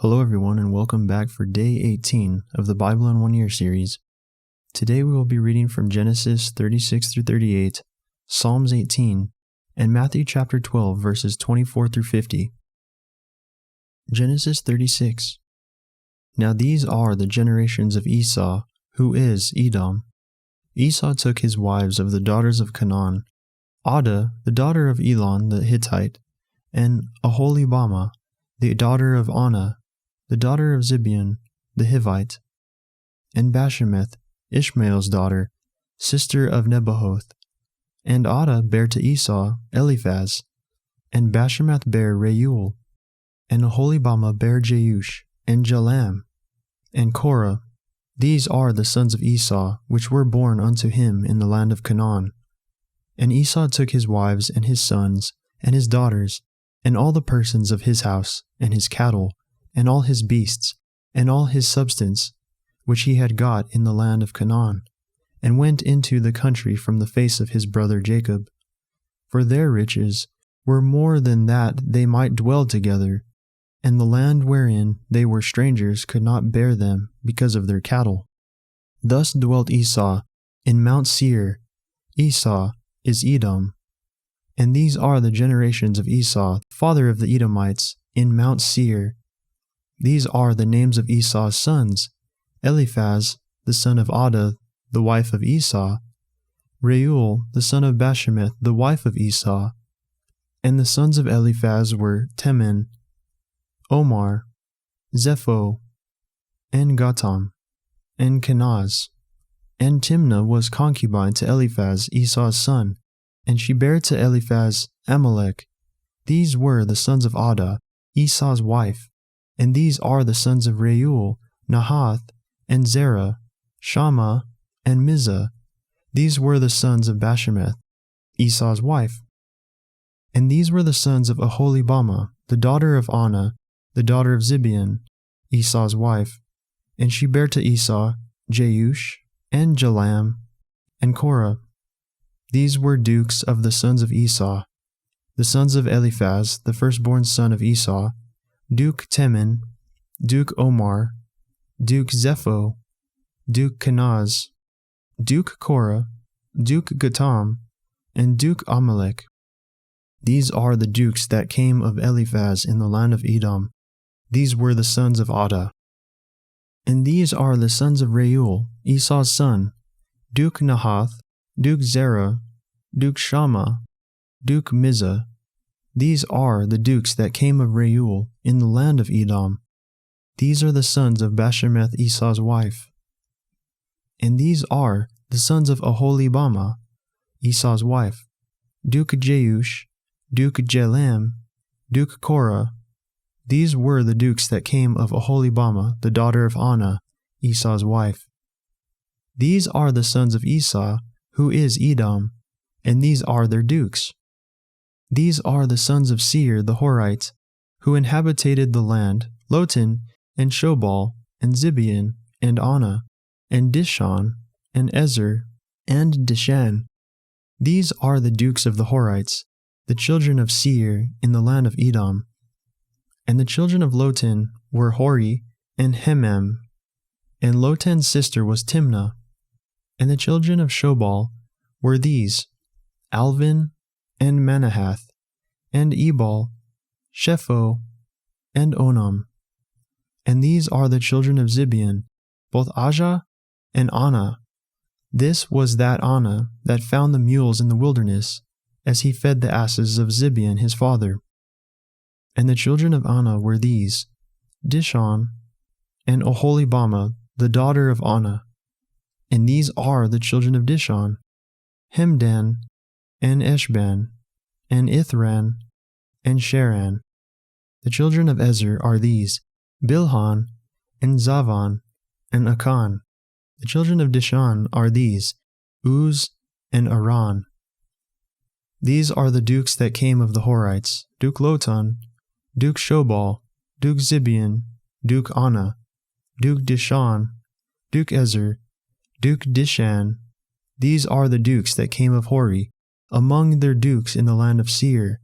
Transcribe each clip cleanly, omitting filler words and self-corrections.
Hello everyone and welcome back for day 18 of the Bible in 1 Year series. Today we will be reading from Genesis 36 through 38, Psalms 18, and Matthew chapter 12 verses 24 through 50. Genesis 36. Now these are the generations of Esau, who is Edom. Esau took his wives of the daughters of Canaan, Adah, the daughter of Elon the Hittite, and Aholibamah, the daughter of Anah, the daughter of Zibeon the Hivite, and Bashemath, Ishmael's daughter, sister of Nebahoth. And Adah bare to Esau Eliphaz, and Bashemath bare Reuel, and Aholibamah bare Jeush, and Jalam, and Korah. These are the sons of Esau, which were born unto him in the land of Canaan. And Esau took his wives, and his sons, and his daughters, and all the persons of his house, and his cattle, and all his beasts, and all his substance, which he had got in the land of Canaan, and went into the country from the face of his brother Jacob. For their riches were more than that they might dwell together, and the land wherein they were strangers could not bear them because of their cattle. Thus dwelt Esau in Mount Seir. Esau is Edom. And these are the generations of Esau, father of the Edomites, in Mount Seir. These are the names of Esau's sons: Eliphaz, the son of Adah, the wife of Esau; Reuel, the son of Bashemath, the wife of Esau. And the sons of Eliphaz were Teman, Omar, Zepho, and Gatam, and Kenaz. And Timnah was concubine to Eliphaz, Esau's son, and she bare to Eliphaz Amalek. These were the sons of Adah, Esau's wife. And these are the sons of Reuel, Nahath, and Zerah, Shammah, and Mizah. These were the sons of Bashemath, Esau's wife. And these were the sons of Aholibamah, the daughter of Anah, the daughter of Zibeon, Esau's wife. And she bare to Esau Jeush, and Jalam, and Korah. These were dukes of the sons of Esau. The sons of Eliphaz, the firstborn son of Esau: Duke Teman, Duke Omar, Duke Zepho, Duke Kenaz, Duke Korah, Duke Gatam, and Duke Amalek. These are the dukes that came of Eliphaz in the land of Edom. These were the sons of Adah. And these are the sons of Reuel, Esau's son: Duke Nahath, Duke Zerah, Duke Shammah, Duke Mizah. These are the dukes that came of Reuel in the land of Edom. These are the sons of Bashemath, Esau's wife. And these are the sons of Aholibamah, Esau's wife: Duke Jeush, Duke Jalam, Duke Korah. These were the dukes that came of Aholibamah, the daughter of Anah, Esau's wife. These are the sons of Esau, who is Edom, and these are their dukes. These are the sons of Seir the Horite, who inhabited the land: Lotan, and Shobal, and Zibeon, and Anah, and Dishon, and Ezer, and Dishan. These are the dukes of the Horites, the children of Seir in the land of Edom. And the children of Lotan were Hori, and Hemam, and Lotan's sister was Timnah. And the children of Shobal were these: Alvin, and Manahath, and Ebal, Shepho, and Onam. And these are the children of Zibeon, both Ajah and Anah. This was that Anah that found the mules in the wilderness, as he fed the asses of Zibeon his father. And the children of Anah were these: Dishon, and Aholibamah, the daughter of Anah. And these are the children of Dishon: Hemdan, and Eshban, and Ithran, and Sharan. The children of Ezer are these: Bilhan, and Zavan, and Akan. The children of Dishan are these: Uz, and Aran. These are the dukes that came of the Horites: Duke Lotan, Duke Shobal, Duke Zibeon, Duke Anah, Duke Dishan, Duke Ezer, Duke Dishan. These are the dukes that came of Hori, among their dukes in the land of Seir.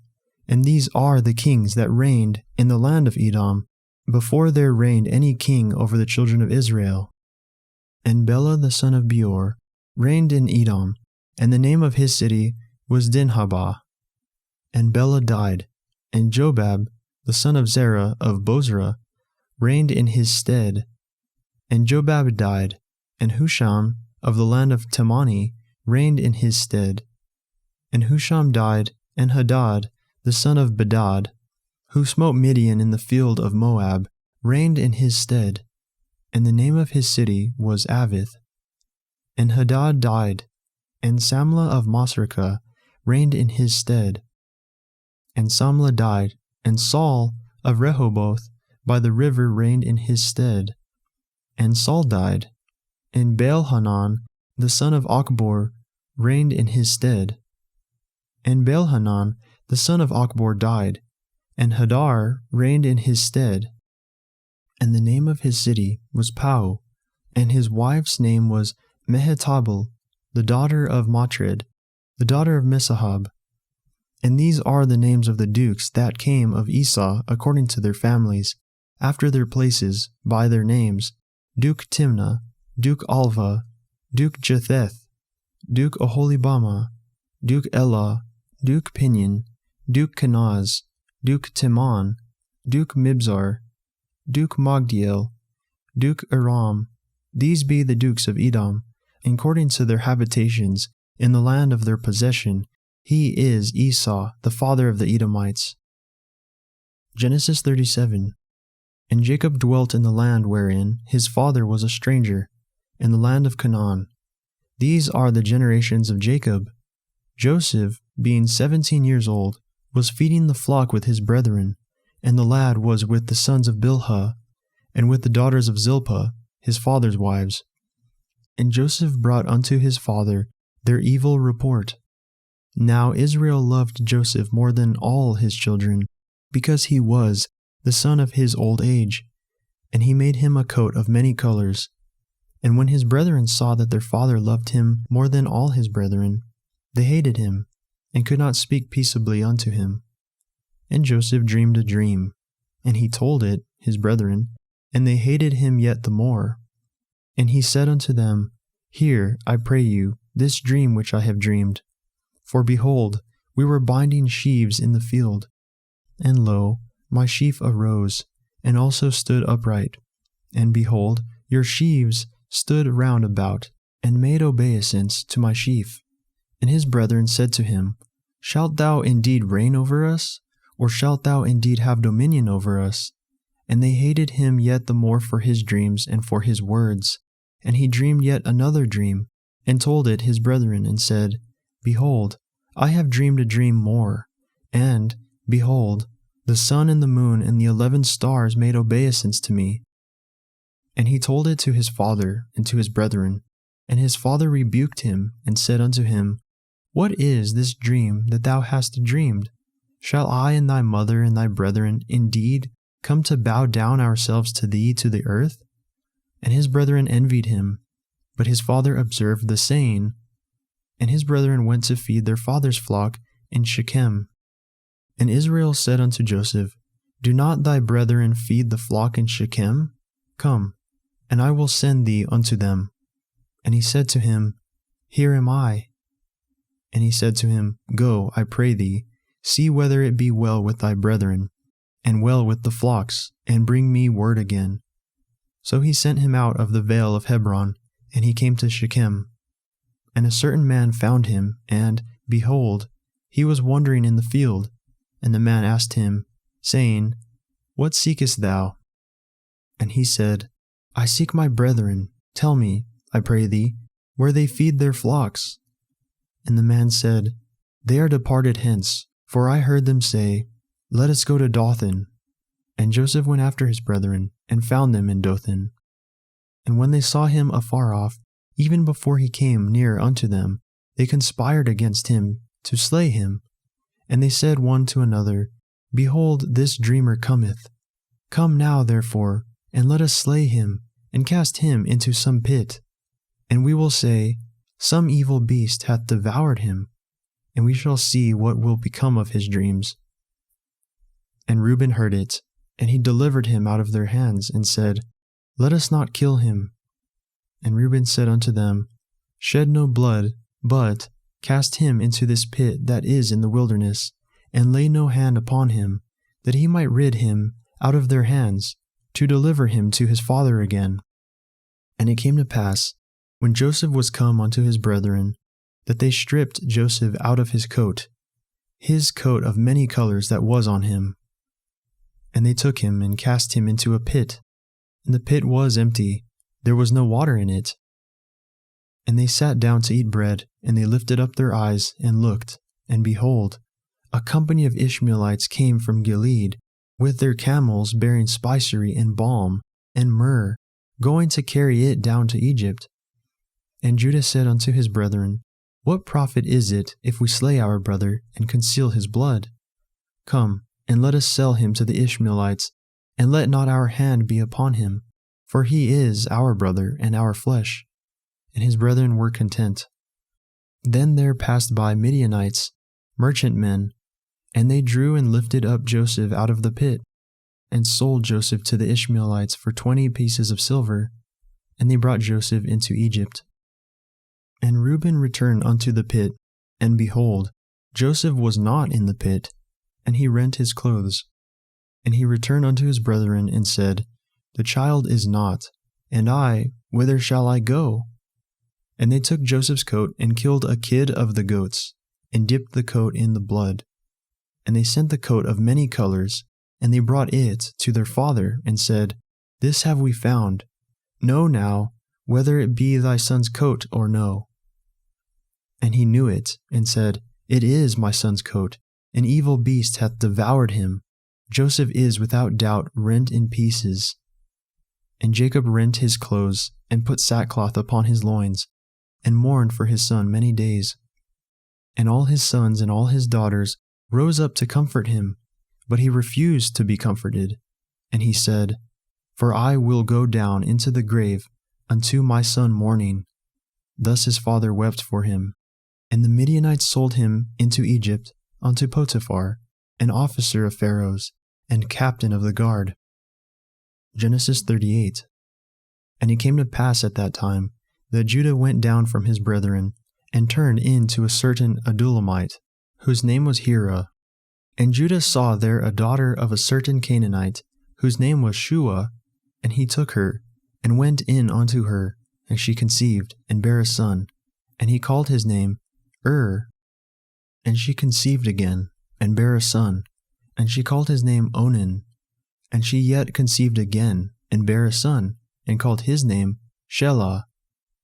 And these are the kings that reigned in the land of Edom: before there reigned any king over the children of Israel. And Bela the son of Beor reigned in Edom, and the name of his city was Dinhabah. And Bela died, and Jobab the son of Zerah of Bozrah reigned in his stead. And Jobab died, and Husham of the land of Temani reigned in his stead. And Husham died, and Hadad the son of Bedad, who smote Midian in the field of Moab, reigned in his stead. And the name of his city was Avith. And Hadad died, and Samlah of Masrekah reigned in his stead. And Samlah died, and Saul of Rehoboth by the river reigned in his stead. And Saul died, and Baal-Hanan the son of Achbor reigned in his stead. And Baal-Hanan the son of Achbor died, and Hadar reigned in his stead. And the name of his city was Pau, and his wife's name was Mehetabel, the daughter of Matred, the daughter of Messahab. And these are the names of the dukes that came of Esau according to their families, after their places, by their names: Duke Timnah, Duke Alva, Duke Jetheth, Duke Oholibamah, Duke Elah, Duke Pinion, Duke Kenaz, Duke Timon, Duke Mibzar, Duke Magdiel, Duke Aram. These be the dukes of Edom, according to their habitations, in the land of their possession. He is Esau, the father of the Edomites. Genesis 37. And Jacob dwelt in the land wherein his father was a stranger, in the land of Canaan. These are the generations of Jacob. Joseph, being 17 years old, was feeding the flock with his brethren, and the lad was with the sons of Bilhah, and with the daughters of Zilpah, his father's wives. And Joseph brought unto his father their evil report. Now Israel loved Joseph more than all his children, because he was the son of his old age, and he made him a coat of many colors. And when his brethren saw that their father loved him more than all his brethren, they hated him, and could not speak peaceably unto him. And Joseph dreamed a dream, and he told it his brethren, and they hated him yet the more. And he said unto them, Hear, I pray you, this dream which I have dreamed. For behold, we were binding sheaves in the field, and lo, my sheaf arose, and also stood upright. And behold, your sheaves stood round about, and made obeisance to my sheaf. And his brethren said to him, Shalt thou indeed reign over us? Or shalt thou indeed have dominion over us? And they hated him yet the more for his dreams and for his words. And he dreamed yet another dream, and told it his brethren, and said, Behold, I have dreamed a dream more. And, behold, the sun and the moon and the 11 stars made obeisance to me. And he told it to his father and to his brethren. And his father rebuked him, and said unto him, What is this dream that thou hast dreamed? Shall I and thy mother and thy brethren indeed come to bow down ourselves to thee to the earth? And his brethren envied him. But his father observed the saying. And his brethren went to feed their father's flock in Shechem. And Israel said unto Joseph, Do not thy brethren feed the flock in Shechem? Come, and I will send thee unto them. And he said to him, Here am I. And he said to him, Go, I pray thee, see whether it be well with thy brethren, and well with the flocks, and bring me word again. So he sent him out of the vale of Hebron, and he came to Shechem. And a certain man found him, and, behold, he was wandering in the field. And the man asked him, saying, What seekest thou? And he said, I seek my brethren. Tell me, I pray thee, where they feed their flocks. And the man said, They are departed hence, for I heard them say, Let us go to Dothan. And Joseph went after his brethren, and found them in Dothan. And when they saw him afar off, even before he came near unto them, they conspired against him to slay him. And they said one to another, Behold, this dreamer cometh. Come now, therefore, and let us slay him, and cast him into some pit. And we will say, Some evil beast hath devoured him, and we shall see what will become of his dreams. And Reuben heard it, And he delivered him out of their hands, and said, Let us not kill him. And Reuben said unto them, Shed no blood, but cast him into this pit that is in the wilderness, and lay no hand upon him, that he might rid him out of their hands, to deliver him to his father again. And it came to pass, when Joseph was come unto his brethren, that they stripped Joseph out of his coat of many colors that was on him. And they took him and cast him into a pit, and the pit was empty, there was no water in it. And they sat down to eat bread, and they lifted up their eyes and looked, and behold, a company of Ishmaelites came from Gilead, with their camels bearing spicery and balm and myrrh, going to carry it down to Egypt. And Judah said unto his brethren, What profit is it if we slay our brother and conceal his blood? Come, and let us sell him to the Ishmaelites, and let not our hand be upon him, for he is our brother and our flesh. And his brethren were content. Then there passed by Midianites, merchantmen, and they drew and lifted up Joseph out of the pit, and sold Joseph to the Ishmaelites for 20 pieces of silver, and they brought Joseph into Egypt. And Reuben returned unto the pit, and behold, Joseph was not in the pit, and he rent his clothes. And he returned unto his brethren, and said, The child is not, and I, whither shall I go? And they took Joseph's coat, and killed a kid of the goats, and dipped the coat in the blood. And they sent the coat of many colors, and they brought it to their father, and said, This have we found. Know now, whether it be thy son's coat or no. And he knew it, and said, It is my son's coat. An evil beast hath devoured him. Joseph is without doubt rent in pieces. And Jacob rent his clothes, and put sackcloth upon his loins, and mourned for his son many days. And all his sons and all his daughters rose up to comfort him, but he refused to be comforted. And he said, For I will go down into the grave unto my son mourning. Thus his father wept for him. And the Midianites sold him into Egypt unto Potiphar, an officer of Pharaoh's, and captain of the guard. Genesis 38. And it came to pass at that time that Judah went down from his brethren, and turned in to a certain Adullamite, whose name was Hira. And Judah saw there a daughter of a certain Canaanite, whose name was Shua, and he took her, and went in unto her, and she conceived, and bare a son, and he called his name And she conceived again, and bare a son, and she called his name Onan. And she yet conceived again, and bare a son, and called his name Shelah.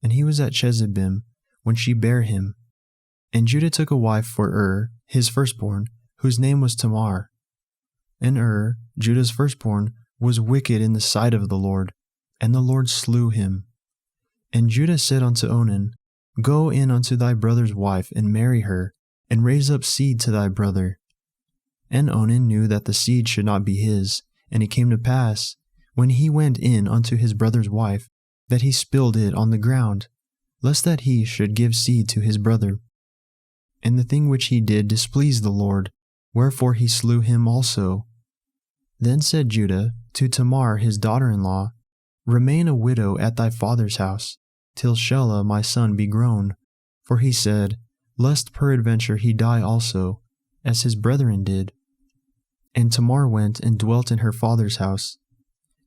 And he was at Chezibim when she bare him. And Judah took a wife for his firstborn, whose name was Tamar. And Judah's firstborn, was wicked in the sight of the Lord, and the Lord slew him. And Judah said unto Onan, Go in unto thy brother's wife, and marry her, and raise up seed to thy brother. And Onan knew that the seed should not be his, and it came to pass, when he went in unto his brother's wife, that he spilled it on the ground, lest that he should give seed to his brother. And the thing which he did displeased the Lord, wherefore he slew him also. Then said Judah to Tamar his daughter-in-law, Remain a widow at thy father's house, till Shelah my son be grown. For he said, Lest peradventure he die also, as his brethren did. And Tamar went and dwelt in her father's house.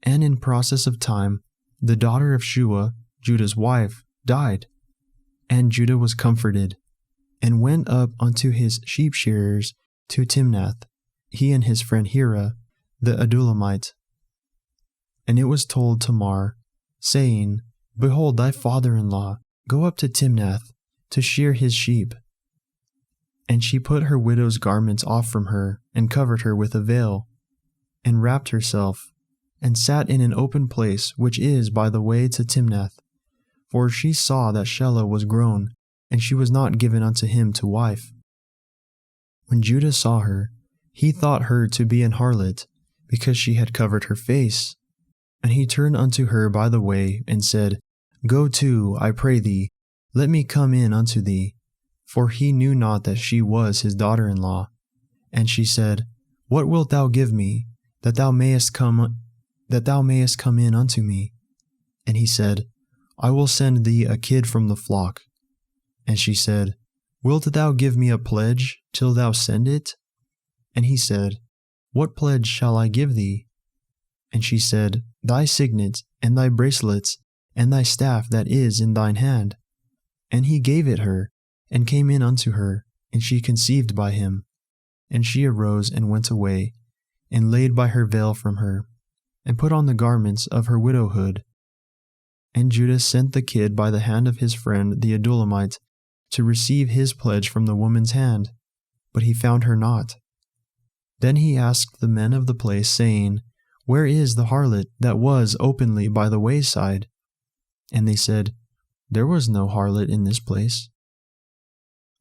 And in process of time, the daughter of Shua, Judah's wife, died. And Judah was comforted, and went up unto his sheep shearers to Timnath, he and his friend Hira, the Adullamite. And it was told Tamar, saying, Behold, thy father-in-law, go up to Timnath, to shear his sheep. And she put her widow's garments off from her, and covered her with a veil, and wrapped herself, and sat in an open place which is by the way to Timnath. For she saw that Shelah was grown, and she was not given unto him to wife. When Judah saw her, he thought her to be an harlot, because she had covered her face. And he turned unto her by the way, and said, Go to, I pray thee, let me come in unto thee. For he knew not that she was his daughter-in-law. And she said, What wilt thou give me, that thou mayest come in unto me? And he said, I will send thee a kid from the flock. And she said, Wilt thou give me a pledge till thou send it? And he said, What pledge shall I give thee? And she said, Thy signet, and thy bracelets, and thy staff that is in thine hand. And he gave it her, and came in unto her, and she conceived by him. And she arose and went away, and laid by her veil from her, and put on the garments of her widowhood. And Judah sent the kid by the hand of his friend the Adullamite to receive his pledge from the woman's hand, but he found her not. Then he asked the men of the place, saying, Where is the harlot that was openly by the wayside? And they said, There was no harlot in this place.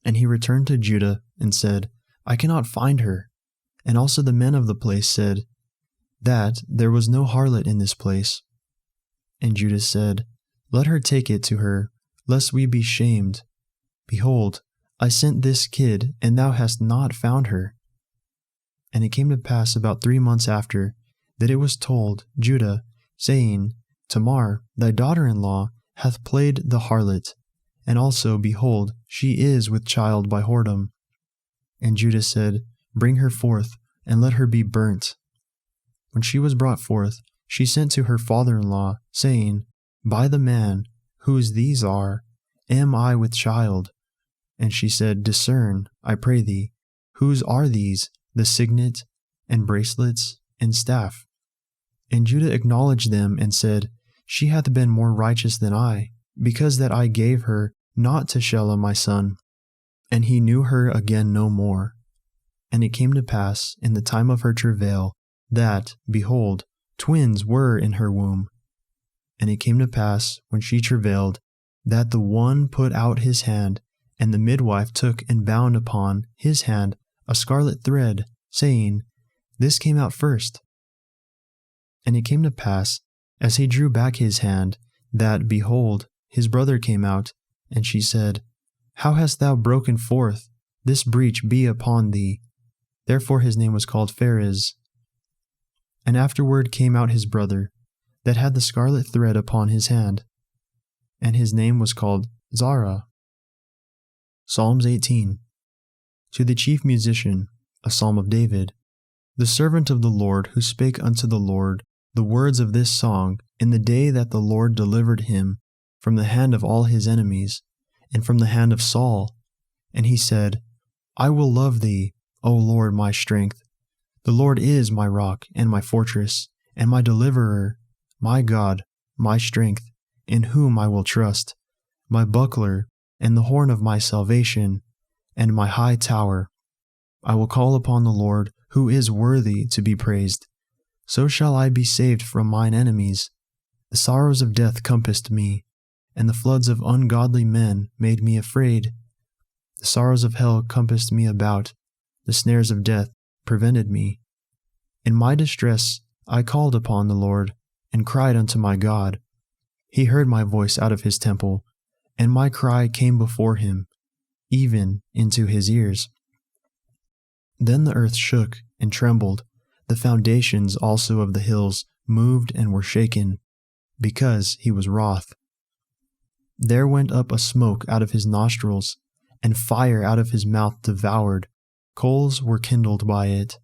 And he returned to Judah and said, I cannot find her. And also the men of the place said, That there was no harlot in this place. And Judah said, Let her take it to her, lest we be shamed. Behold, I sent this kid, and thou hast not found her. And it came to pass about 3 months after, that it was told Judah, saying, Tamar, thy daughter-in-law, hath played the harlot, and also, behold, she is with child by whoredom. And Judah said, Bring her forth, and let her be burnt. When she was brought forth, she sent to her father-in-law, saying, By the man, whose these are, am I with child? And she said, Discern, I pray thee, whose are these, the signet, and bracelets, and staff? And Judah acknowledged them, and said, She hath been more righteous than I, because that I gave her not to Shelah my son. And he knew her again no more. And it came to pass in the time of her travail, that, behold, twins were in her womb. And it came to pass, when she travailed, that the one put out his hand, and the midwife took and bound upon his hand a scarlet thread, saying, This came out first. And it came to pass, as he drew back his hand, that, behold, his brother came out, and she said, How hast thou broken forth? This breach be upon thee. Therefore his name was called Pharez. And afterward came out his brother, that had the scarlet thread upon his hand, and his name was called Zara. Psalms 18. To the chief musician, a psalm of David, the servant of the Lord, who spake unto the Lord the words of this song in the day that the Lord delivered him from the hand of all his enemies, and from the hand of Saul. And he said, I will love thee, O Lord, my strength. The Lord is my rock and my fortress, and my deliverer, my God, my strength, in whom I will trust, my buckler, and the horn of my salvation, and my high tower. I will call upon the Lord, who is worthy to be praised. So shall I be saved from mine enemies. The sorrows of death compassed me, and the floods of ungodly men made me afraid. The sorrows of hell compassed me about, the snares of death prevented me. In my distress I called upon the Lord, and cried unto my God. He heard my voice out of his temple, and my cry came before him, even into his ears. Then the earth shook and trembled, the foundations also of the hills moved and were shaken, because he was wroth. There went up a smoke out of his nostrils, and fire out of his mouth devoured, coals were kindled by it.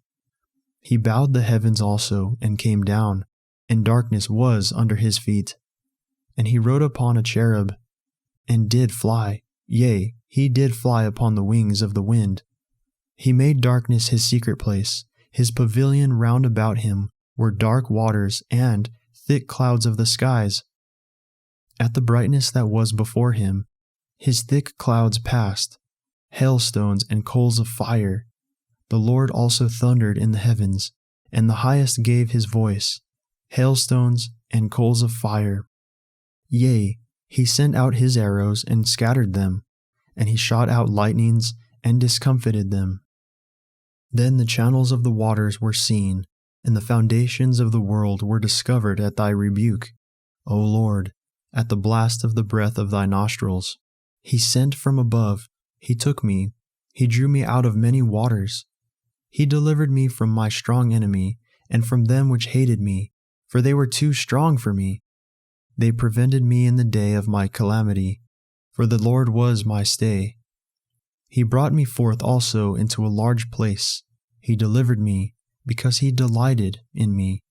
He bowed the heavens also, and came down, and darkness was under his feet. And he rode upon a cherub, and did fly, yea, he did fly upon the wings of the wind. He made darkness his secret place, his pavilion round about him were dark waters and thick clouds of the skies. At the brightness that was before him, his thick clouds passed, hailstones and coals of fire. The Lord also thundered in the heavens, and the highest gave his voice, hailstones and coals of fire. Yea, he sent out his arrows and scattered them, and he shot out lightnings and discomfited them. Then the channels of the waters were seen, and the foundations of the world were discovered at thy rebuke, O Lord, at the blast of the breath of thy nostrils. He sent from above, he took me, he drew me out of many waters. He delivered me from my strong enemy, and from them which hated me, for they were too strong for me. They prevented me in the day of my calamity, for the Lord was my stay. He brought me forth also into a large place. He delivered me, because he delighted in me.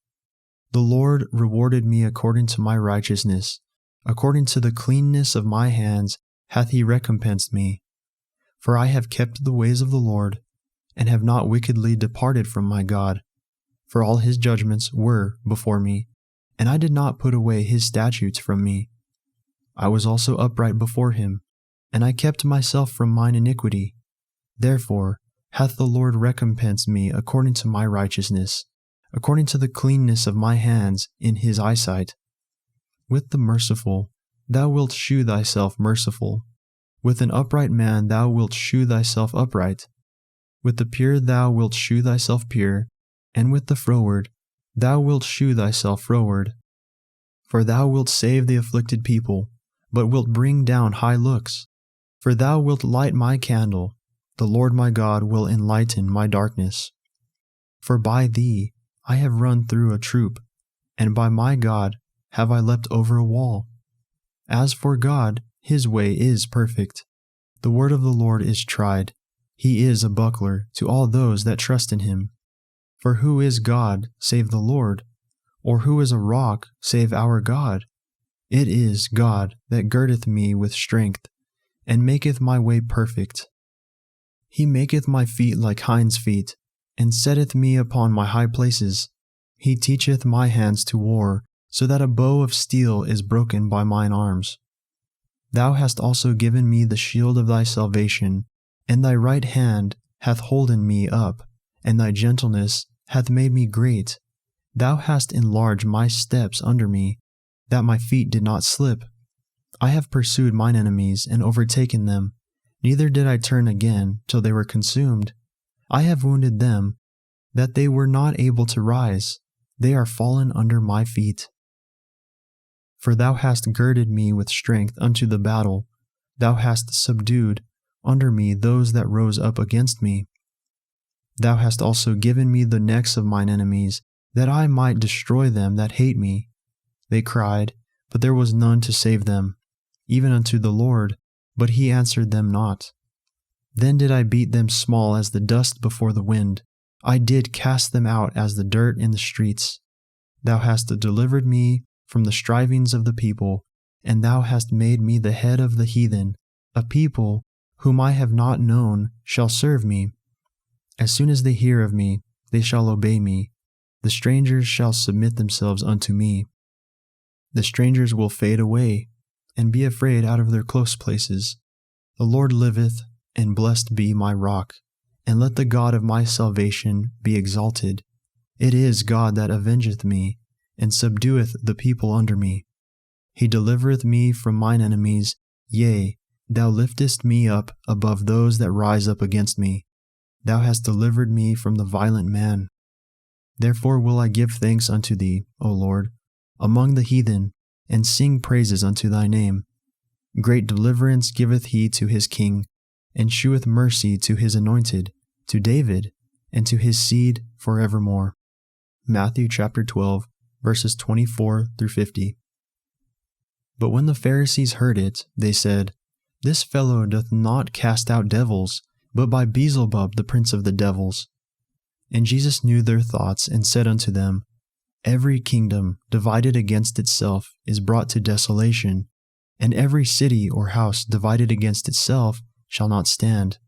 The Lord rewarded me according to my righteousness, according to the cleanness of my hands hath he recompensed me. For I have kept the ways of the Lord, and have not wickedly departed from my God. For all his judgments were before me, and I did not put away his statutes from me. I was also upright before him, and I kept myself from mine iniquity. Therefore hath the Lord recompensed me according to my righteousness, according to the cleanness of my hands in his eyesight. With the merciful thou wilt shew thyself merciful. With an upright man thou wilt shew thyself upright. With the pure thou wilt shew thyself pure, and with the froward thou wilt shew thyself froward. For thou wilt save the afflicted people, but wilt bring down high looks. For thou wilt light my candle, the Lord my God will enlighten my darkness. For by thee I have run through a troop, and by my God have I leapt over a wall. As for God, his way is perfect. The word of the Lord is tried. He is a buckler to all those that trust in him. For who is God save the Lord? Or who is a rock save our God? It is God that girdeth me with strength, and maketh my way perfect. He maketh my feet like hinds' feet, and setteth me upon my high places. He teacheth my hands to war, so that a bow of steel is broken by mine arms. Thou hast also given me the shield of thy salvation, and thy right hand hath holden me up, and thy gentleness hath made me great. Thou hast enlarged my steps under me, that my feet did not slip. I have pursued mine enemies and overtaken them, neither did I turn again till they were consumed. I have wounded them, that they were not able to rise. They are fallen under my feet. For thou hast girded me with strength unto the battle. Thou hast subdued under me those that rose up against me. Thou hast also given me the necks of mine enemies, that I might destroy them that hate me. They cried, but there was none to save them, even unto the Lord, but he answered them not. Then did I beat them small as the dust before the wind. I did cast them out as the dirt in the streets. Thou hast delivered me from the strivings of the people, and thou hast made me the head of the heathen. A people whom I have not known shall serve me. As soon as they hear of me, they shall obey me. The strangers shall submit themselves unto me. The strangers will fade away, and be afraid out of their close places. The Lord liveth, and blessed be my rock, and let the God of my salvation be exalted. It is God that avengeth me, and subdueth the people under me. He delivereth me from mine enemies, yea, thou liftest me up above those that rise up against me. Thou hast delivered me from the violent man. Therefore will I give thanks unto thee, O Lord, among the heathen, and sing praises unto thy name. Great deliverance giveth he to his king, and sheweth mercy to his anointed, to David, and to his seed forevermore. Matthew chapter 12, verses 24 through 50. But when the Pharisees heard it, they said, This fellow doth not cast out devils, but by Beelzebub the prince of the devils. And Jesus knew their thoughts, and said unto them, Every kingdom divided against itself is brought to desolation, and every city or house divided against itself shall not stand.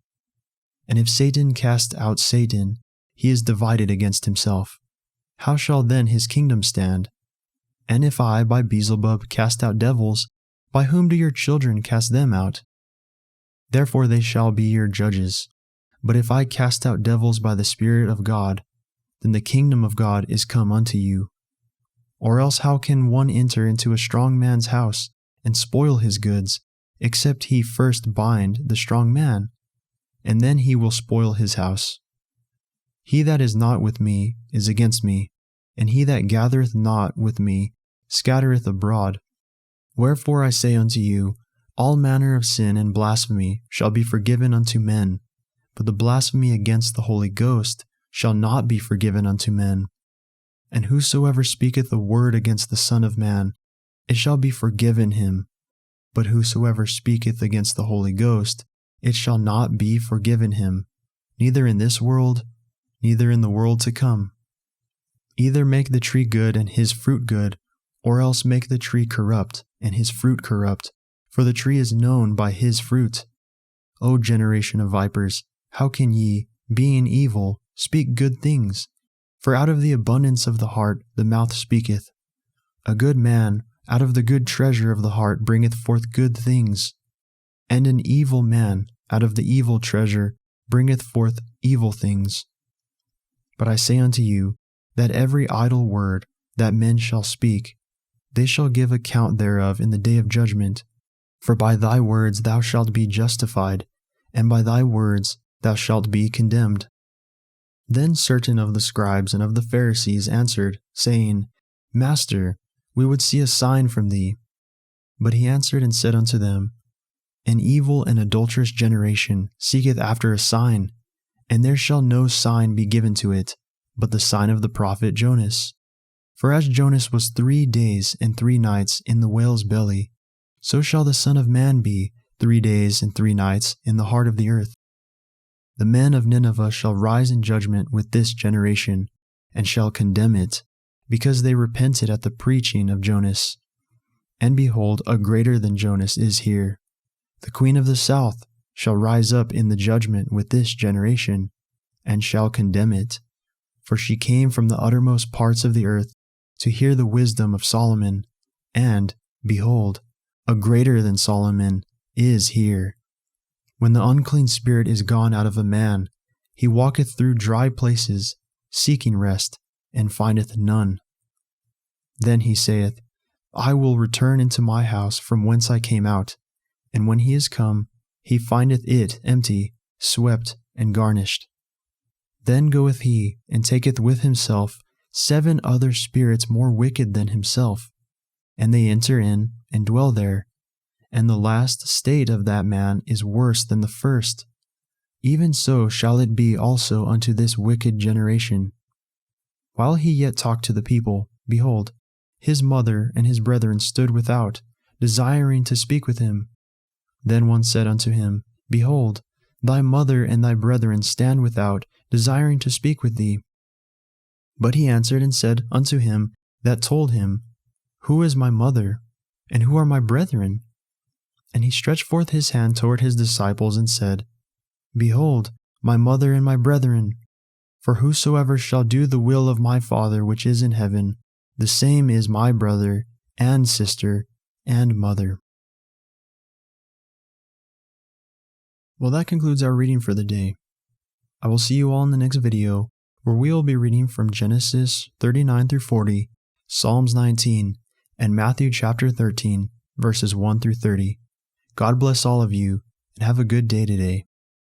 And if Satan cast out Satan, he is divided against himself. How shall then his kingdom stand? And if I by Beelzebub cast out devils, by whom do your children cast them out? Therefore they shall be your judges. But if I cast out devils by the Spirit of God, then the kingdom of God is come unto you. Or else how can one enter into a strong man's house and spoil his goods, except he first bind the strong man? And then he will spoil his house. He that is not with me is against me, and he that gathereth not with me scattereth abroad. Wherefore I say unto you, all manner of sin and blasphemy shall be forgiven unto men, but the blasphemy against the Holy Ghost shall not be forgiven unto men. And whosoever speaketh a word against the Son of Man, it shall be forgiven him. But whosoever speaketh against the Holy Ghost, it shall not be forgiven him, neither in this world, neither in the world to come. Either make the tree good and his fruit good, or else make the tree corrupt and his fruit corrupt, for the tree is known by his fruit. O generation of vipers, how can ye, being evil, speak good things? For out of the abundance of the heart the mouth speaketh. A good man out of the good treasure of the heart bringeth forth good things, and an evil man out of the evil treasure bringeth forth evil things. But I say unto you, that every idle word that men shall speak, they shall give account thereof in the day of judgment. For by thy words thou shalt be justified, and by thy words thou shalt be condemned. Then certain of the scribes and of the Pharisees answered, saying, Master, we would see a sign from thee. But he answered and said unto them, An evil and adulterous generation seeketh after a sign, and there shall no sign be given to it, but the sign of the prophet Jonas. For as Jonas was 3 days and 3 nights in the whale's belly, so shall the Son of Man be 3 days and 3 nights in the heart of the earth. The men of Nineveh shall rise in judgment with this generation, and shall condemn it, because they repented at the preaching of Jonas. And behold, a greater than Jonas is here. The queen of the south shall rise up in the judgment with this generation, and shall condemn it. For she came from the uttermost parts of the earth to hear the wisdom of Solomon, and, behold, a greater than Solomon is here. When the unclean spirit is gone out of a man, he walketh through dry places, seeking rest, and findeth none. Then he saith, I will return into my house from whence I came out. And when he is come, he findeth it empty, swept, and garnished. Then goeth he, and taketh with himself 7 other spirits more wicked than himself, and they enter in, and dwell there. And the last state of that man is worse than the first. Even so shall it be also unto this wicked generation. While he yet talked to the people, behold, his mother and his brethren stood without, desiring to speak with him. Then one said unto him, Behold, thy mother and thy brethren stand without, desiring to speak with thee. But he answered and said unto him that told him, Who is my mother, and who are my brethren? And he stretched forth his hand toward his disciples and said, Behold, my mother and my brethren. For whosoever shall do the will of my Father which is in heaven, the same is my brother and sister and mother. Well, that concludes our reading for the day. I will see you all in the next video, where we will be reading from Genesis 39 through 40, Psalms 19, and Matthew chapter 13, verses 1 through 30. God bless all of you, and have a good day today.